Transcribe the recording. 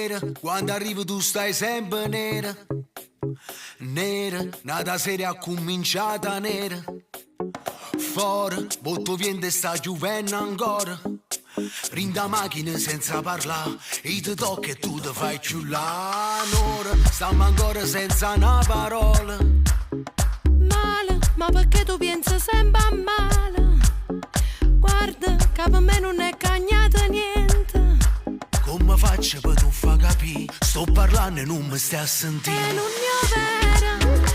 nera, quando arrivi tu stai sempre nera. Nera, nata seria cominciata nera. Fuori, botto viente sta giovendo ancora. Rinda macchina senza parlare, e ti tocca e tu ti fai ciullare. Ora, stiamo ancora senza una parola. Male, ma perché tu pensi sempre a male? Guarda, che per me non è cagnato niente. Come faccio per tu fa capire? Sto parlando e non mi stai a sentire. E non è vero.